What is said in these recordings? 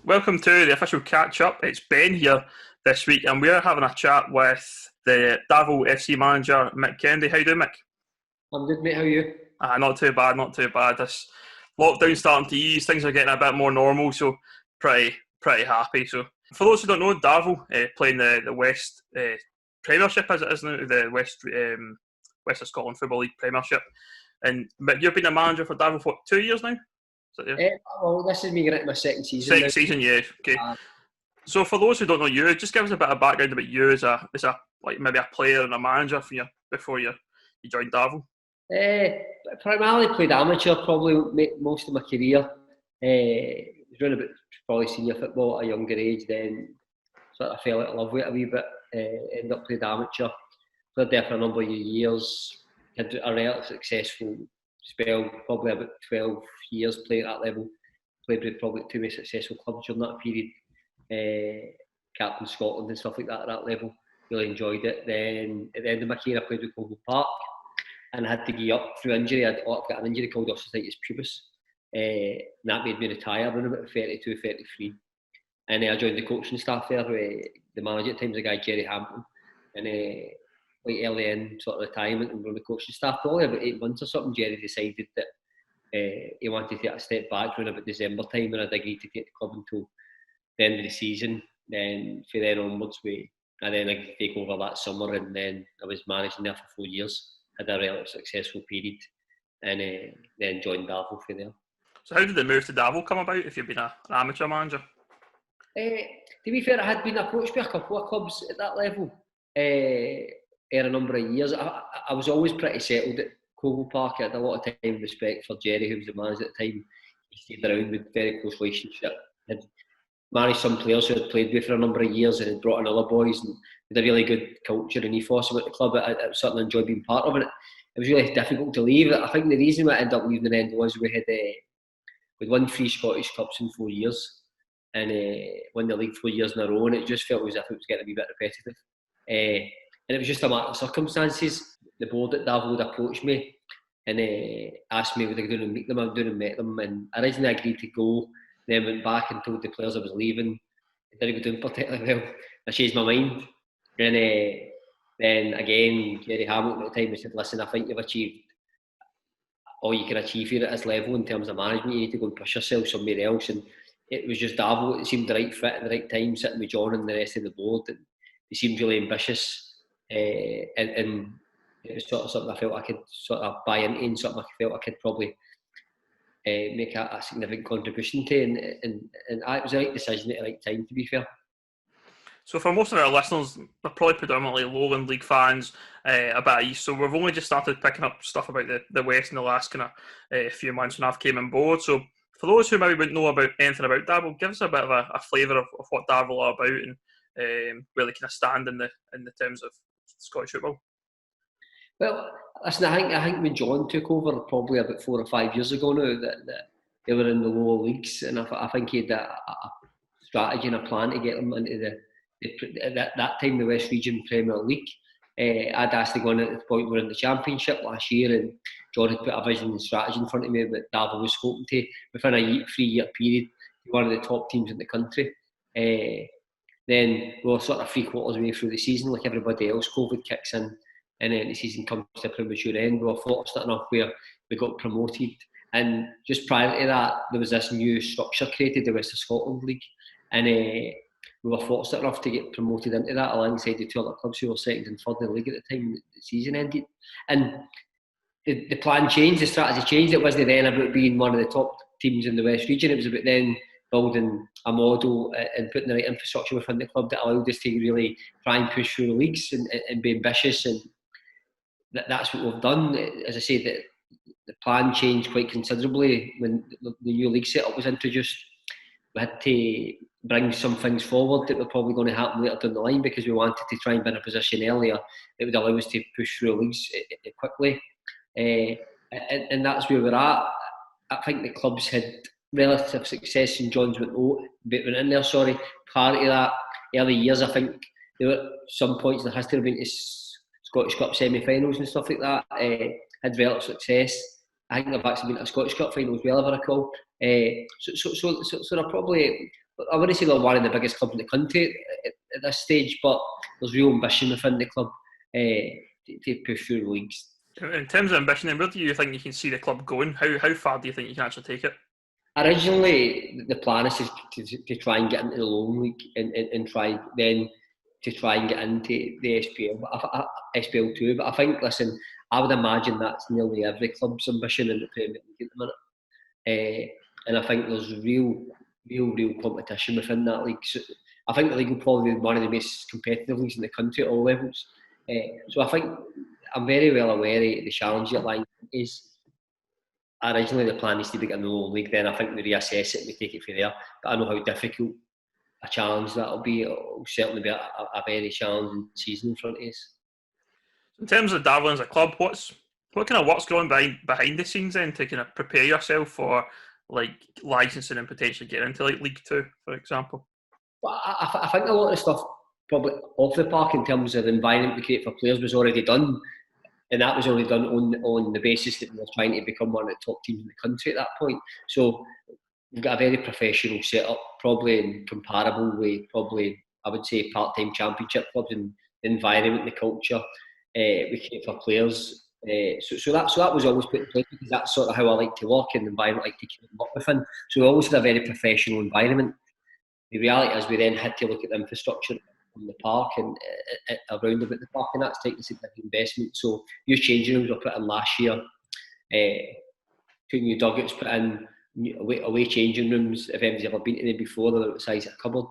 Welcome to the official catch-up. It's Ben here this week, and we're having a chat with the Darvel FC manager, Mick Kennedy. How you doing, Mick? I'm good, mate. How are you? Not too bad, not too bad. This lockdown starting to ease, things are getting a bit more normal, so pretty happy. So, for those who don't know, Darvel playing the West Premiership, as it is now, the West of Scotland Football League Premiership. And Mick, you've been a manager for Darvel for 2 years now? Well, this is me getting into my second season now. Second season, yeah. Okay. Uh, So for those who don't know you, just give us a bit of background about you as a like maybe a player and a manager before you joined Darvel. Primarily played amateur, probably most of my career. Was running about probably senior football at a younger age. Then sort of fell out of love with it a wee bit. Ended up played amateur. Played there for a number of years. Had a relatively successful spell, probably about 12 years playing at that level. Played with probably two most successful clubs during that period. Captain Scotland and stuff like that at that level. Really enjoyed it. Then at the end of my career, I played with Cobble Park and I had to give up through injury. I've got an injury called osteitis pubis. And that made me retire around about 32, 33. And I joined the coaching staff there. The manager at the time was a guy, Jerry Hampton. And like early in sort of retirement and on the coaching staff, probably about 8 months or something, Jerry decided that he wanted to take a step back around about December time, and I'd agreed to take the club until the end of the season. Then from then onwards, I then agreed to take over that summer, and then I was managing there for 4 years. Had a relatively successful period, and then joined Darvel from there. So how did the move to Darvel come about? If you've been an amateur manager, to be fair, I had been approached by a couple of clubs at that level for a number of years. I was always pretty settled at Cobble Park. I had a lot of time and respect for Jerry, who was the manager at the time. He stayed around with very close relationship. Had managed some players who had played with for a number of years and had brought in other boys, and had a really good culture and ethos about the club. I certainly enjoyed being part of it. It was really difficult to leave. I think the reason I ended up leaving the end was we'd won 3 Scottish Cups in 4 years and won the league 4 years in a row, and it just felt as if it was getting a wee bit repetitive. And it was just a matter of circumstances. The board at Darvel would approach me and asked me would I go down and meet them. I went down and met them, and I originally agreed to go. Then went back and told the players I was leaving. It didn't go down particularly well. I changed my mind. And then again, Jerry Hamilton at the time said, listen, I think you've achieved all you can achieve here at this level in terms of management. You need to go and push yourself somewhere else. And it was just Darvel. It seemed the right fit at the right time, sitting with John and the rest of the board. And they seemed really ambitious. And it was sort of something I felt I could sort of buy into, and something I felt I could probably make a significant contribution to, and it was the right decision at the right time, to be fair. So for most of our listeners, they're probably predominantly Lowland League fans, a bit of East. So we've only just started picking up stuff about the West in the last kind of few months when I've came on board. So for those who maybe wouldn't know about anything about Darvel, give us a bit of a flavour of what Darvel are about and where they kind of stand in the terms of Scottish football. Well, listen, I think when John took over probably about 4 or 5 years ago now, that they were in the lower leagues, and I think he had a strategy and a plan to get them into at that time the West Region Premier League. I'd asked to go in at the point we were in the Championship last year, and John had put a vision and strategy in front of me that Darvel was hoping to, within a 3-year period, be one of the top teams in the country. Then we were sort of 3/4 way through the season, like everybody else. COVID kicks in, and then the season comes to a premature end. We were fortunate enough where we got promoted, and just prior to that there was this new structure created, the West of Scotland League, and we were fortunate enough to get promoted into that alongside the 2 other clubs who were second and third in the league at the time the season ended. And the plan changed, the strategy changed. It wasn't then about being one of the top teams in the West Region, it was about then building a model and putting the right infrastructure within the club that allowed us to really try and push through the leagues and be ambitious, and that's what we've done. As I say, the plan changed quite considerably when the new league setup was introduced. We had to bring some things forward that were probably going to happen later down the line, because we wanted to try and be in a position earlier that would allow us to push through leagues quickly. And that's where we're at. I think the clubs had relative success in John's went in there, prior to that, early years. I think there were some points in the history of been to Scottish Cup semi-finals and stuff like that, had relative success. I think they've actually been to a Scottish Cup final as well, if I recall. So they're probably, I wouldn't say they're one of the biggest clubs in the country at this stage, but there's real ambition within the club to push through the leagues. In terms of ambition, then, where do you think you can see the club going? How far do you think you can actually take it? Originally, the plan is to try and get into the lower league and try then to try and get into the SPL 2. But I think, listen, I would imagine that's nearly every club's ambition in the Premier League at the minute. And I think there's real competition within that league. So I think the league will probably be one of the most competitive leagues in the country at all levels. So I think I'm very well aware of the challenge that line is. Originally, the plan is to be in the lower league. Then I think we reassess it and we take it from there. But I know how difficult a challenge that'll be. It'll certainly be a very challenging season in front of us. In terms of Darvel as a club, what kind of work's going behind the scenes then to kind of prepare yourself for like licensing and potentially getting into like League Two, for example? But I think a lot of the stuff probably off the park in terms of the environment we create for players was already done. And that was only done on the basis that we were trying to become one of the top teams in the country at that point. So we've got a very professional setup, probably in comparable with probably, I would say, part-time championship clubs, and the environment, the culture we create for players. So that was always put in place because that's sort of how I like to work and the environment I like to work within. So we always had a very professional environment. The reality is we then had to look at the infrastructure on the park and around about the park, and that's taking a significant investment. So new changing rooms were put in last year, 2 new dugout put in, away changing rooms. If anyone's ever been to them before, they're the size of a cupboard.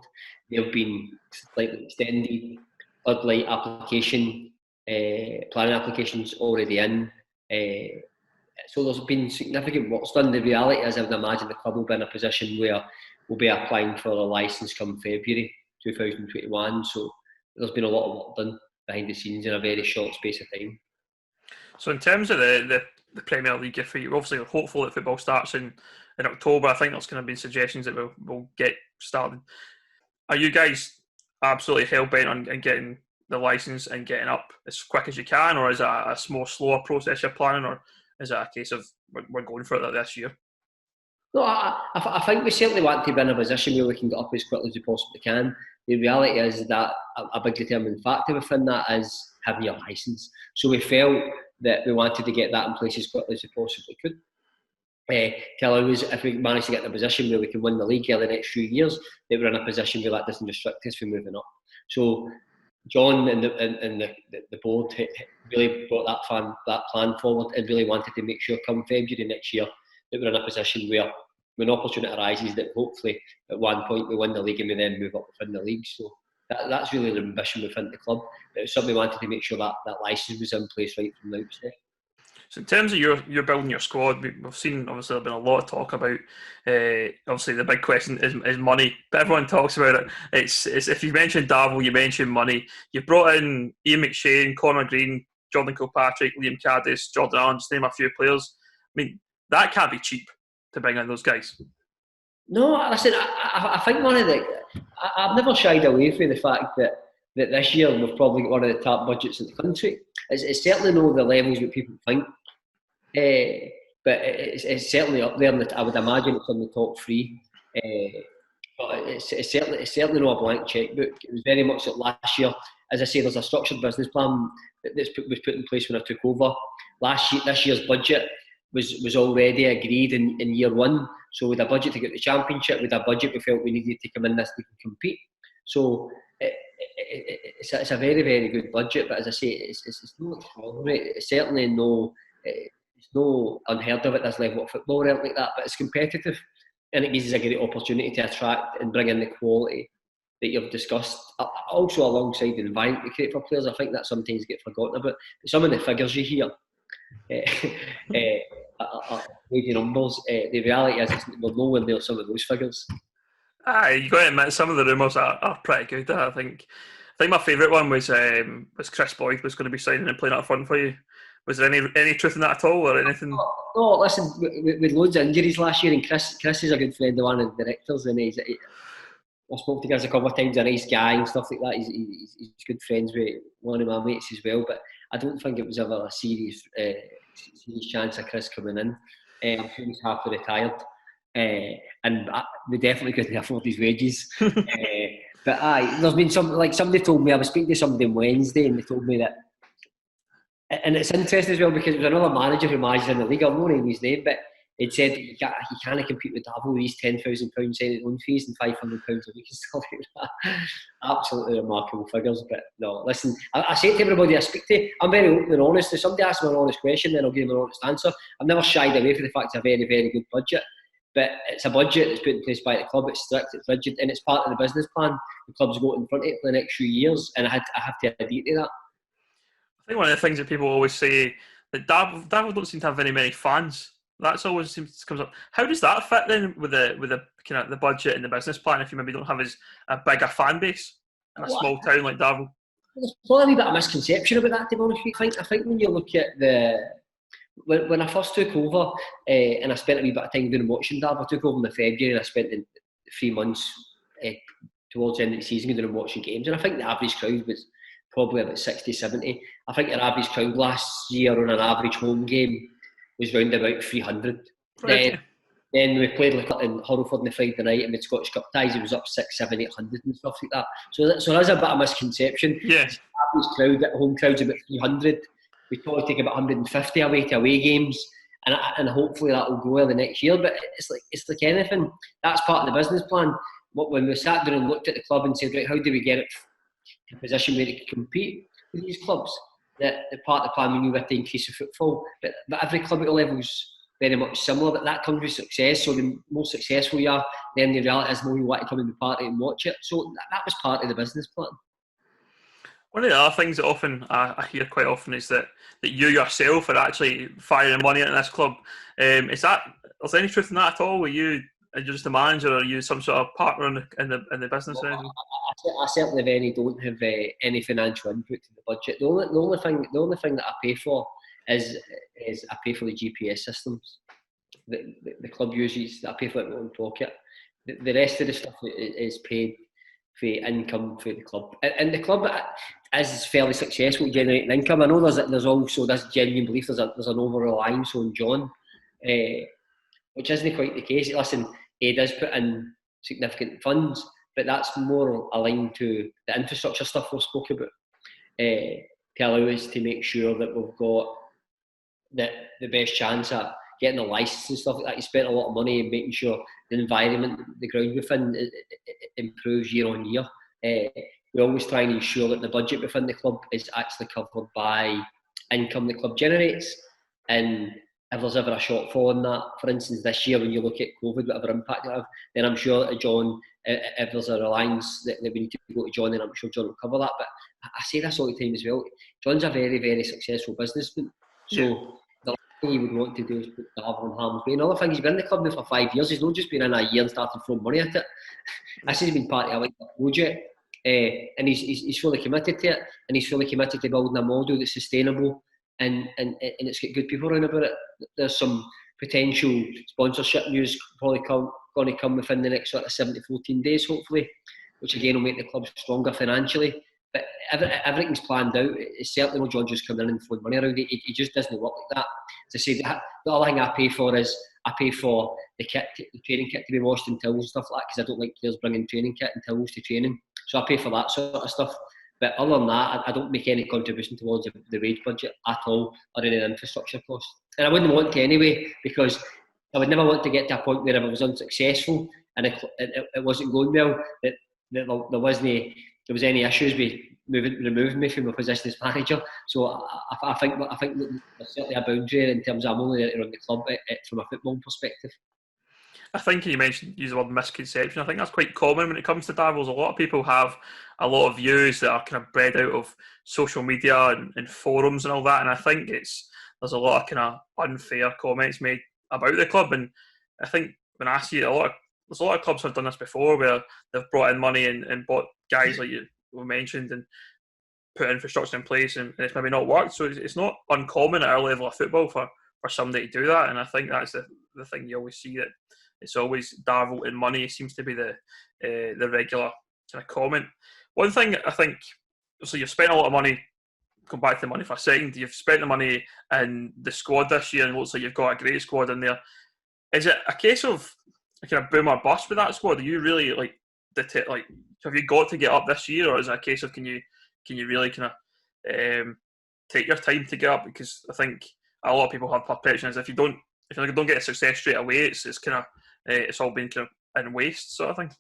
They've been slightly extended. Floodlight application, planning applications already in. So there's been significant work's done. The reality is, I would imagine the club will be in a position where we'll be applying for a licence come February 2021. So there's been a lot of work done behind the scenes in a very short space of time. So in terms of the Premier League, if you're obviously hopeful that football starts in October, I think there's going to be suggestions that we'll get started. Are you guys absolutely hell-bent on getting the licence and getting up as quick as you can, or is it a more slower process you're planning, or is it a case of we're going for it this year? No, I think we certainly want to be in a position where we can get up as quickly as we possibly can. The reality is that a big determining factor within that is having your licence. So we felt that we wanted to get that in place as quickly as we possibly could. To allow us, if we manage to get in a position where we can win the league in the next few years, that we're in a position where that doesn't restrict us from moving up. So John and the board really brought that plan forward and really wanted to make sure come February next year that we're in a position where when opportunity arises that hopefully at one point we win the league and we then move up within the league. So that's really the ambition within the club. It was something we wanted to make sure that licence was in place right from the outset. So in terms of you're building your squad, we've seen obviously there's been a lot of talk about. Obviously, the big question is money. But everyone talks about it. It's if you mention Darvel, you mention money. You've brought in Ian McShane, Connor Green, Jordan Kilpatrick, Liam Caddis, Jordan Allen, just name a few players. I mean, that can't be cheap to bring in those guys. No, listen, I think one of the... I've never shied away from the fact that this year we've probably got one of the top budgets in the country. It's certainly not the levels that people think, but it's certainly up there. I would imagine it's in the top 3. But it's certainly not a blank checkbook. It was very much like last year. As I say, there's a structured business plan that was put in place when I took over. This year's budget was already agreed in year 1. So with a budget to get the championship, with a budget we felt we needed to come in this league and compete. So it's a very, very good budget. But as I say, it's not extraordinary. It's certainly it's no unheard of at this level of football or anything like that. But it's competitive, and it gives us a great opportunity to attract and bring in the quality that you've discussed. Also alongside the environment we create for players, I think that sometimes gets forgotten about. But some of the figures you hear. Wavy numbers. The reality is we're nowhere near some of those figures. You got to admit some of the rumours are pretty good. I think my favourite one was Chris Boyd was going to be signing and playing up front for you. Was there any truth in that at all, or anything? No, listen, with loads of injuries last year, and Chris is a good friend of one of the directors, and I spoke to Chris a couple of times, a nice guy and stuff like that. He's good friends with one of my mates as well, but I don't think it was ever a serious chance of Chris coming in. I'm sure he's half retired. and we definitely couldn't afford his wages. But there's been somebody told me, I was speaking to somebody on Wednesday, and they told me that, and it's interesting as well because it was another manager who managed in the league. I'm not naming his name, but it said he can't compete with Darvel with these £10,000 signing loan fees and £500 a week and stuff like that. Absolutely remarkable figures. But no, listen, I say to everybody I speak to, I'm very open and honest. If somebody asks me an honest question, then I'll give them an honest answer. I've never shied away from the fact it's a very, very good budget. But it's a budget that's put in place by the club. It's strict, it's rigid, and it's part of the business plan the club's got in front of it for the next few years. And I have to adhere to that. I think one of the things that people always say that Darvel don't seem to have very many fans. That's always seems comes up. How does that fit then with the kind of the budget and the business plan? If you maybe don't have a bigger fan base in a small town like Darvel, there's probably a bit of misconception about that. To be honest with you, I think when you look at when I first took over, and I spent a wee bit of time doing watching Darvel. I took over in February, and I spent the 3 months towards the end of the season doing watching games. And I think the average crowd was probably about 60, 70. I think our average crowd last year on an average home game was round about 300. right? Then we played like in Hurlford on the Friday night and with Scottish Cup ties, it was up 6, 7, 800 and stuff like that. So there's a bit of misconception. Yeah. Average crowd at home crowd's about 300. We probably take about 150 away to away games, and hopefully that will go well the next year. But it's like anything. That's part of the business plan. When we sat down and looked at the club and said, right, how do we get it in a position where it can compete with these clubs? That the part of the plan we knew we had to increase the footfall, but every club at the level's very much similar. But that comes with success. So the more successful you are, then the reality is the more you want to come in the party and watch it. So that was part of the business plan. One of the other things that often I hear quite often is that you yourself are actually firing money into this club. Is there any truth in that at all? Are you just a manager, or are you some sort of partner in the business? Well, I certainly don't have any financial input to the budget. The only thing that I pay for is I pay for the GPS systems that the club uses. I pay for it in my own pocket. The rest of the stuff is paid for income for the club, and the club is fairly successful generating income. I know there's also this genuine belief there's an over reliance on John, which isn't quite the case. Listen, he does put in significant funds, but that's more aligned to the infrastructure stuff we've spoke about, to allow us to make sure that we've got the best chance at getting a licence and stuff like that. You spent a lot of money in making sure the environment, the ground within, it improves year on year. We always try and ensure that the budget within the club is actually covered by income the club generates. And if there's ever a shortfall in that, for instance, this year when you look at COVID, whatever impact it have, then I'm sure that John, if there's a reliance that we need to go to John, then I'm sure John will cover that. But I say this all the time as well. John's a very, very successful businessman. So the last thing he would want to do is put Darvel in harm's way. Another thing, he's been in the club now for 5 years. He's not just been in a year and started throwing money at it. This has been part of a project. And he's fully committed to it, and he's fully committed to building a model that's sustainable, and it's got good people around about it. There's some potential sponsorship news probably going to come within the next sort of 7 to 14 days, hopefully, which again will make the club stronger financially. But everything's planned out. It's certainly not John just coming in and throwing money around. He just doesn't work like that. As I say, the other thing I pay for is I pay for the training kit to be washed in towels and stuff like that, because I don't like players bringing training kit and towels to training. So I pay for that sort of stuff. But other than that, I don't make any contribution towards the wage budget at all, or any infrastructure costs. And I wouldn't want to anyway, because I would never want to get to a point where if I was unsuccessful and it wasn't going well, that there was any issues with removing me from my position as manager. So I think there's certainly a boundary in terms of I'm only there to run the club from a football perspective. I think you use the word misconception. I think that's quite common when it comes to Darvels. A lot of people have a lot of views that are kind of bred out of social media and forums and all that. And I think there's a lot of kind of unfair comments made about the club. And I think when I see it, there's a lot of clubs have done this before, where they've brought in money and bought guys like you mentioned and put infrastructure in place, and it's maybe not worked. So it's not uncommon at our level of football for somebody to do that. And I think that's the thing you always see, that it's always Darvel and money seems to be the regular kind of comment. One thing I think, so you've spent a lot of money. Come back to the money for a second. You've spent the money in the squad this year, and it looks like you've got a great squad in there. Is it a case of a kind of boom or bust with that squad? Are you really like have you got to get up this year, or is it a case of can you really kind of take your time to get up? Because I think a lot of people have perceptions if you don't get a success straight away, it's kind of it's all been kind of in waste sort of thing.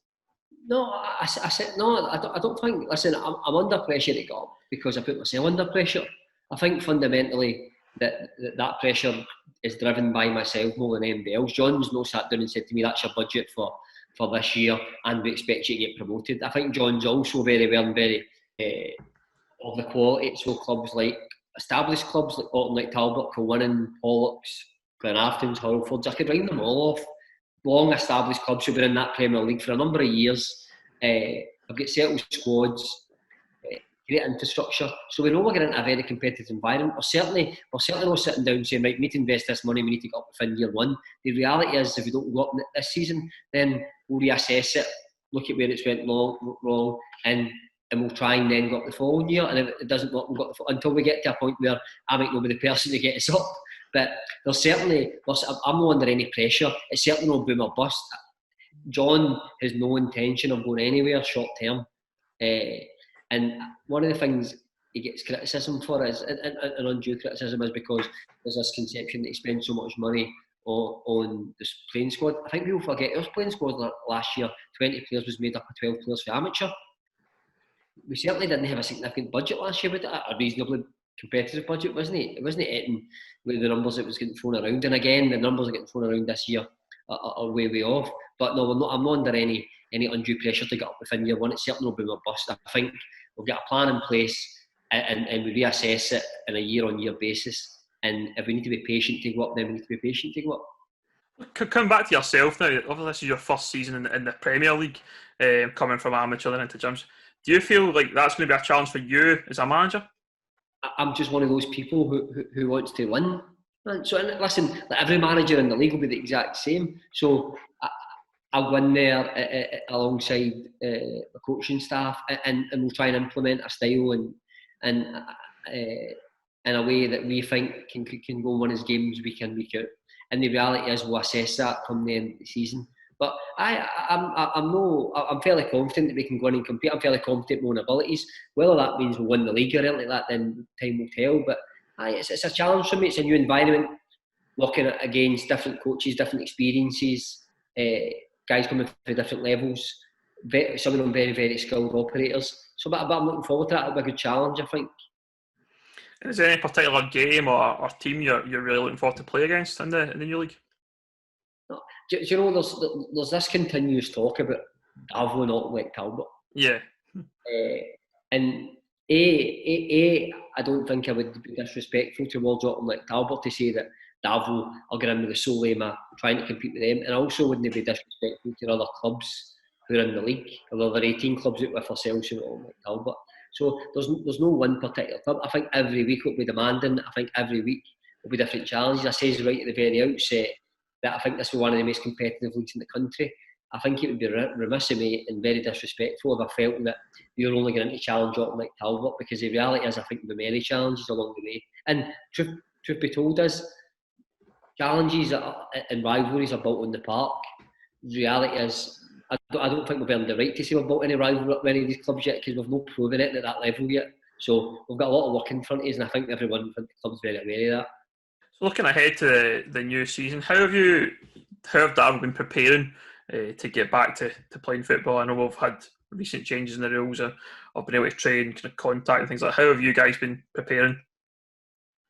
No, I said no. I don't think. Listen, I'm under pressure to go up because I put myself under pressure. I think fundamentally that pressure is driven by myself more than anybody else. John's no sat down and said to me, "That's your budget for this year, and we expect you to get promoted." I think John's also very well and very of the quality. So clubs like established clubs like Bolton, like Talbot, Kilwinning, Pollocks, Glenaftons, Hurlfords, I could ring them all off. Long established clubs who've been in that Premier League for a number of years. I've got settled squads, great infrastructure. So we know we're getting into a very competitive environment. We're certainly not sitting down saying, right, we need to invest this money, we need to get up within year one. The reality is, if we don't go up this season, then we'll reassess it, look at where it's went wrong, and we'll try and then go up the following year. And if it doesn't work, we'll go until we get to a point where I might not be the person to get us up. But I'm not under any pressure. It's certainly no boom or bust. John has no intention of going anywhere short term. And one of the things he gets criticism for is, and undue criticism, is because there's this conception that he spends so much money on this playing squad. I think people forget our playing squad last year, 20 players was made up of 12 players for amateur. We certainly didn't have a significant budget last year, but a reasonably competitive budget, wasn't it? It wasn't hitting with the numbers that was getting thrown around. And again, the numbers that are getting thrown around this year are way off. But no, I'm not under any undue pressure to get up within year one. It's certainly no boom or bust. I think we've got a plan in place and we reassess it on a year-on-year basis. And if we need to be patient to go up, then we need to be patient to go up. Coming back to yourself now, obviously this is your first season in the Premier League, coming from amateur then into gyms. Do you feel like that's going to be a challenge for you as a manager? I'm just one of those people who wants to win. So listen, like every manager in the league will be the exact same. So I'll win there alongside the coaching staff, and we'll try and implement a style and in a way that we think can go and win us games week in, week out. And the reality is, we'll assess that come the end of the season. But I'm fairly confident that we can go in and compete. I'm fairly confident in my own abilities. Whether that means we'll win the league or anything like that, then time will tell. But it's a challenge for me. It's a new environment, working against different coaches, different experiences, guys coming from different levels. Some of them very, very skilled operators. So, but I'm looking forward to that. It'll be a good challenge, I think. Is there any particular game or team you're really looking forward to play against in the new league? Do you know, there's this continuous talk about Darvel not like Talbot. Yeah. And I don't think I would be disrespectful towards Auckland like Talbot to say that Darvel are going in with the sole aim of trying to compete with them, and I also wouldn't be disrespectful to other clubs who are in the league, or the other 18 clubs out with ourselves who are Auckland like Talbot. So there's no one particular club. I think every week will be demanding. I think every week will be different challenges. I says right at the very outset that I think this will be one of the most competitive leagues in the country. I think it would be remiss of me and very disrespectful if I felt that we were only going to challenge Auckland like Talbot, because the reality is I think there will be many challenges along the way. And truth be told is, challenges and rivalries are built on the park. The reality is, I don't think we've earned the right to say we've built any rivalry at any of these clubs yet, because we've not proven it at that level yet. So we've got a lot of work in front of us, and I think everyone in the club's very aware of that. So looking ahead to the new season, how have Darvel been preparing to get back to playing football? I know we've had recent changes in the rules of being able to train, kind of contact and things like that. How have you guys been preparing?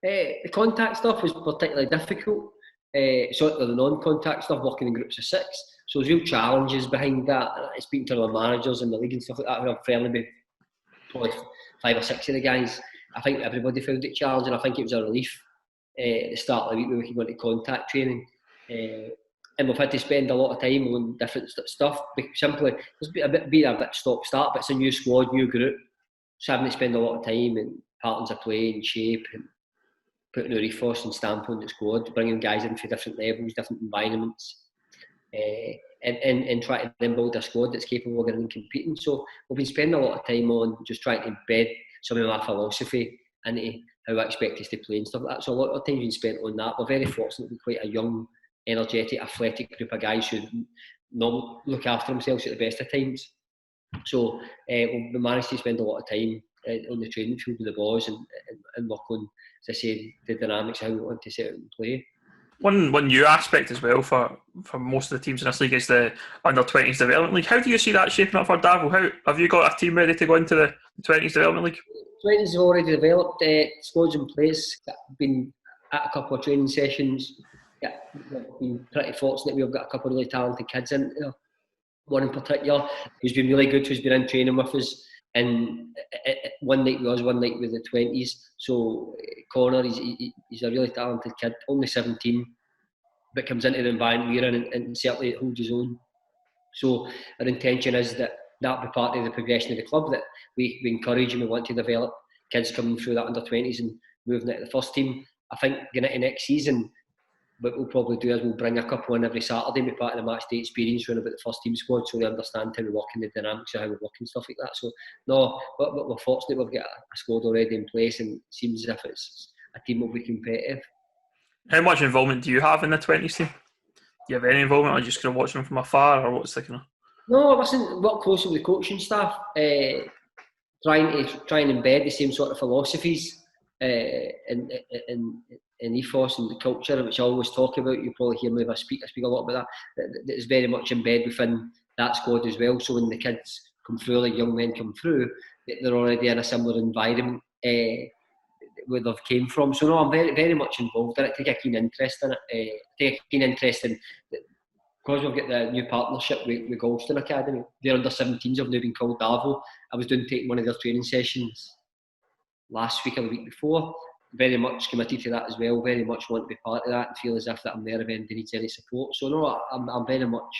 The contact stuff was particularly difficult. So the non-contact stuff, working in groups of 6. So there's real challenges behind that. Speaking to other managers in the league and stuff like that, who are friendly with probably 5 or 6 of the guys. I think everybody found it challenging. I think it was a relief at the start of the week when we could go into contact training. And we've had to spend a lot of time on different stuff. Simply, there's been a bit stop-start, but it's a new squad, new group. So having to spend a lot of time in patterns of play and shape and putting a ethos and stamp on the squad, bringing guys in for different levels, different environments, and trying to then build a squad that's capable of getting competing. So we've been spending a lot of time on just trying to embed some of our philosophy into how I expect us to play and stuff like that. So a lot of time's been spent on that. We're very fortunate to be quite a young, energetic, athletic group of guys who not look after themselves at the best of times. So we managed to spend a lot of time on the training field with the boys and work on, as I say, the dynamics of how we want to set out and play. One new aspect as well for most of the teams in this league is the under-20s development league. How do you see that shaping up for Darvel? How have you got a team ready to go into the 20s development league? 20s have already developed, squads in place. I've been at a couple of training sessions. Yeah, we've been pretty fortunate. We've got a couple of really talented kids in there. One in particular who's been really good, who's been in training with us. And one night with us, one night with the 20s. So Connor, he's a really talented kid, only 17, but comes into the environment we're in and certainly holds his own. So our intention is that be part of the progression of the club, that we encourage and we want to develop kids coming through that under-20s and moving into the first team. I think going into next season, what we'll probably do is we'll bring a couple in every Saturday, be part of the match day experience, running about the first team squad, so they understand how we work and the dynamics of how we work and stuff like that. So no, but we're fortunate we've got a squad already in place, and it seems as if it's a team that will be competitive. How much involvement do you have in the 20s team? Do you have any involvement, or are you just going to watch them from afar, or what's the kind of? No, listen, work closely with the coaching staff, trying to embed the same sort of philosophies and ethos and the culture, which I always talk about. You probably hear me if I speak a lot about that is very much embedded within that squad as well. So when the kids come through, like young men come through, they're already in a similar environment where they've came from. So no, I'm very, very much involved in it. Take a keen interest in it. Because we've got the new partnership with Galston Academy. Their under-17s have now been called Darvel. I was taking one of their training sessions last week or the week before. Very much committed to that as well. Very much want to be part of that and feel as if that I'm there if anybody needs any support. So no, I'm very much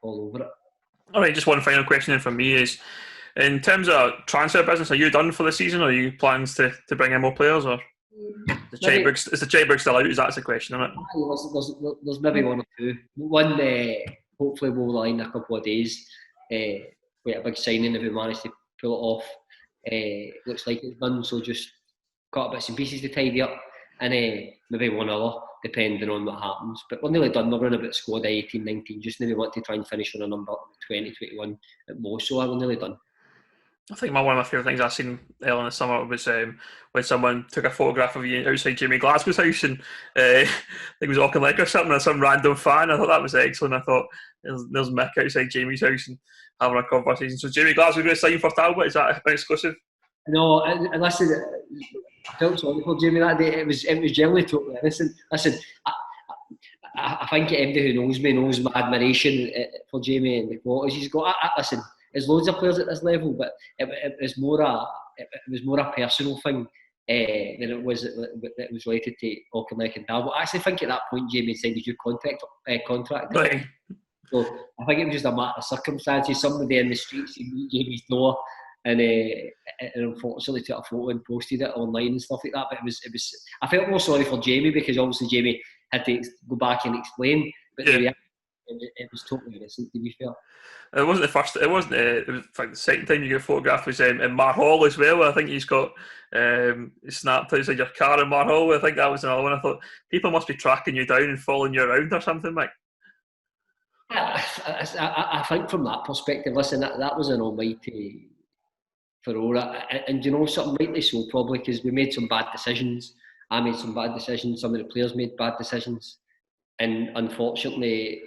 all over it. All right, just one final question then from me is, in terms of transfer business, are you done for the season, or are you plans to bring in more players, or is the checkbook still out? That's the question, isn't it? There's maybe one or two. One, hopefully we'll line a couple of days. We had a big signing if we manage to pull it off. Looks like it's done, so just got bits and pieces to tidy up, and maybe one other, depending on what happens. But we're nearly done. We're running about squad 18, 19. Just maybe want to try and finish on a number 20, 21 at most. So we're nearly done. I think one of my favourite things I've seen earlier in the summer was when someone took a photograph of you outside Jamie Glasgow's house, and I think it was Auchinleck or something, or some random fan. I thought that was excellent. I thought there's Mick outside Jamie's house and having a conversation. So Jamie Glasgow going to sign for Talbot? Is that an exclusive? No, and listen, I felt sorry for Jamie that day. It was generally totally innocent. Listen, I think anybody who knows me knows my admiration for Jamie and the qualities he's got. Listen, there's loads of players at this level, but it was more a personal thing than it was related to Auchinleck and Darvel. I actually think at that point Jamie signed his new contract. Right. So I think it was just a matter of circumstances. Somebody in the streets beat Jamie's door, and unfortunately took a photo and posted it online and stuff like that. But it was. I felt more sorry for Jamie because obviously Jamie had to go back and explain. But yeah. It was totally innocent, to be fair. It wasn't the first. It wasn't. It was like the second time you get photographed was in Marhall as well. I think he's got snapped outside your car in Marhall. I think that was another one. I thought people must be tracking you down and following you around or something, Mike. I think from that perspective, listen, that was an almighty furore, and you know something, rightly so, probably because we made some bad decisions. I made some bad decisions. Some of the players made bad decisions, and unfortunately.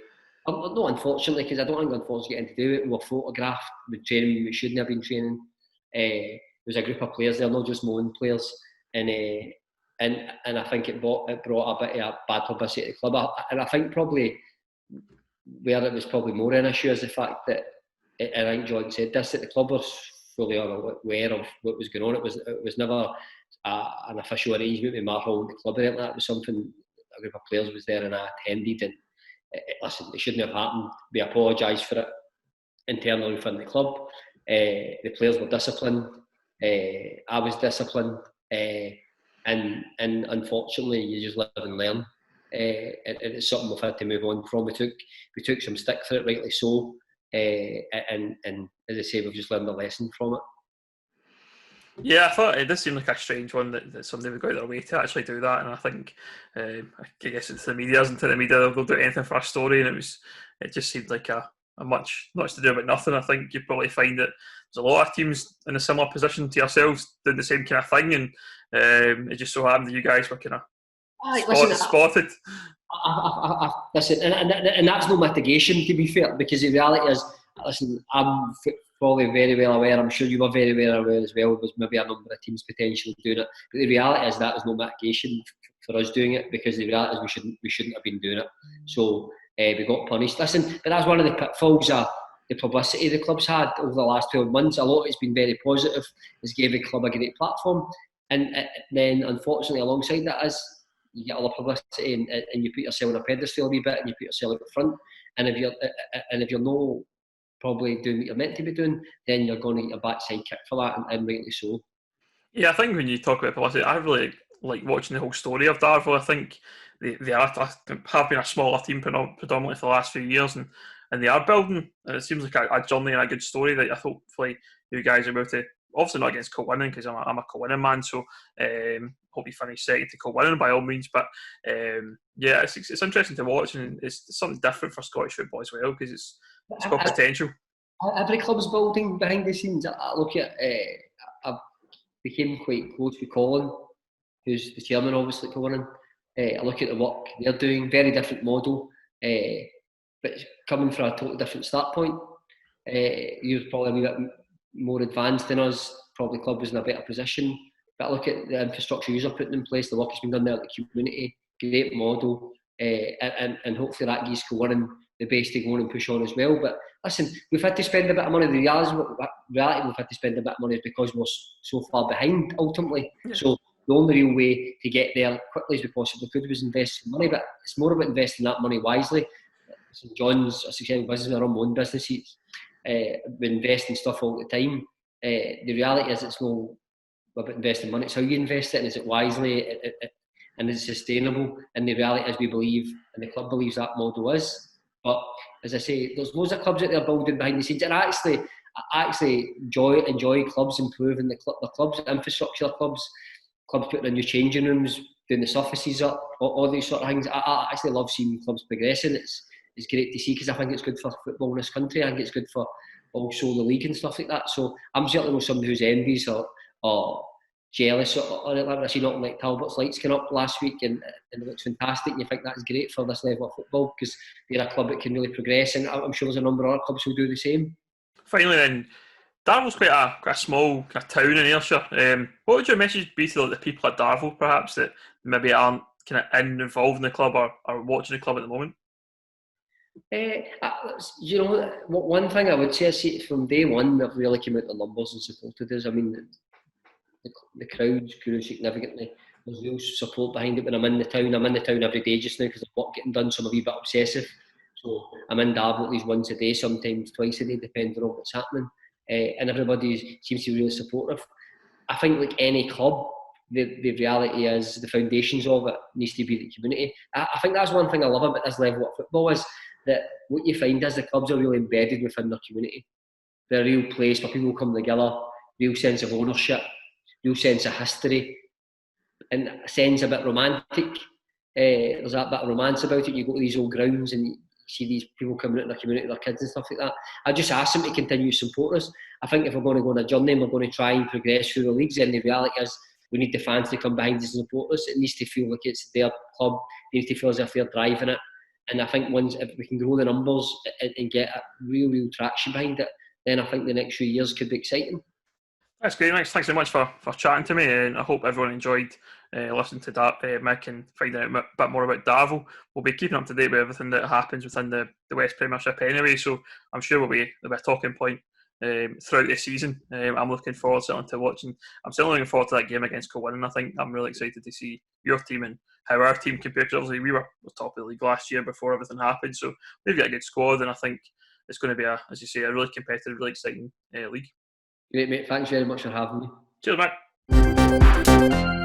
Not unfortunately, because I don't think unfortunately getting to do it. We were photographed with training we shouldn't have been training. There was a group of players there, not just my own players, and I think it brought a bit of a bad publicity to the club. And I think probably where it was probably more an issue is the fact that, and I think John said this, that the club was fully aware of what was going on. It was never an official arrangement with Marhall and the club or anything like that. It was something a group of players was there and I attended, and listen, it shouldn't have happened. We apologise for it internally within the club. The players were disciplined. I was disciplined, and unfortunately, you just live and learn. It's something we've had to move on from. We took some stick for it, rightly so. And as I say, we've just learned a lesson from it. Yeah, I thought it did seem like a strange one that somebody would go out their way to actually do that, and I think I guess it's the media, isn't it? The media, they'll do anything for a story, and it just seemed like a much to do about nothing. I think you probably find that there's a lot of teams in a similar position to yourselves doing the same kind of thing, and it just so happened that you guys were kind of Aye, listen, spotted. listen, and that's no mitigation, to be fair, because the reality is, listen, I'm probably very well aware, I'm sure you were very well aware as well, there's maybe a number of teams potentially doing it, but the reality is that is no mitigation for us doing it, because the reality is we shouldn't have been doing it. So we got punished. Listen, but that's one of the pitfalls of the publicity the club's had over the last 12 months. A lot of it's been very positive. It's gave the club a great platform. And then, unfortunately, alongside that is you get all the publicity and you put yourself on a pedestal a wee bit and you put yourself at the front. And if you're not probably doing what you're meant to be doing, then you're going to get your backside kicked for that, and rightly so. Yeah, I think when you talk about publicity, I really like watching the whole story of Darvel. I think they have been a smaller team predominantly for the last few years, and they are building. And it seems like a journey and a good story that I hopefully you guys are able to. Obviously not against co-winning because I'm a co-winning man, so hope you finish second to co-winning by all means. But yeah, it's interesting to watch, and it's something different for Scottish football as well because it's got potential. Every club's building behind the scenes. I look at, I became quite close with Colin, who's the chairman, obviously, for winning. I look at the work they're doing, very different model, but coming from a totally different start point. You're probably a wee bit more advanced than us, probably club was in a better position. But I look at the infrastructure you're putting in place, the work that's been done there at the community, great model, and hopefully that gives winning the base to go on and push on as well. But listen, we've had to spend a bit of money. The reality we've had to spend a bit of money is because we're so far behind ultimately. Yeah. So the only real way to get there quickly as we possibly could was invest some money, but it's more about investing that money wisely. St John's a successful business, we run our own businesses, we invest in stuff all the time. The reality is it's no about investing money, it's how you invest it and is it wisely and is it sustainable, and the reality is we believe, and the club believes that model is. But as I say, there's loads of clubs out there building behind the scenes, and I actually enjoy clubs improving the clubs, infrastructure clubs putting in new changing rooms, doing the surfaces up, all these sort of things. I actually love seeing clubs progressing. It's great to see because I think it's good for football in this country. I think it's good for also the league and stuff like that. So I'm certainly not somebody who's envious or jealous or anything. I see nothing like Talbot's lights came up last week and it looks fantastic, and you think that's great for this level of football because they're a club that can really progress, and I'm sure there's a number of other clubs who do the same. Finally then, Darvel's quite a small kind of town in Ayrshire. What would your message be to the people at Darvel perhaps that maybe aren't kind of involved in the club or watching the club at the moment? You know, one thing I would say, from day one, they've really came out the numbers and supported us. I mean, the crowds grew significantly. There's real support behind it when I'm in the town. I'm in the town every day just now because of work getting done, so I'm a wee bit obsessive. So I'm in Darvel at least once a day, sometimes twice a day, depending on what's happening. And everybody seems to be really supportive. I think like any club, the reality is the foundations of it needs to be the community. I think that's one thing I love about this level of football is that what you find is the clubs are really embedded within their community. They're a real place where people come together, real sense of ownership, real sense of history, and a sense a bit romantic. There's that bit of romance about it. You go to these old grounds and you see these people coming out in their community, their kids and stuff like that. I just ask them to continue to support us. I think if we're going to go on a journey and we're going to try and progress through the leagues, then the reality is we need the fans to come behind us and support us. It needs to feel like it's their club. It needs to feel as if they're driving it. And I think if we can grow the numbers and get a real traction behind it, then I think the next few years could be exciting. That's great, Mike. Thanks so much for chatting to me, and I hope everyone enjoyed listening to that, Mick, and finding out a bit more about Darvel. We'll be keeping up to date with everything that happens within the West Premiership anyway, so I'm sure we'll be a talking point throughout the season. I'm looking forward certainly to watching. I'm certainly looking forward to that game against Co-Winning. I think I'm really excited to see your team and how our team compares. Obviously, we were top of the league last year before everything happened, so we've got a good squad, and I think it's going to be as you say, a really competitive, really exciting league. Great, mate. Thanks very much for having me. Cheers, mate.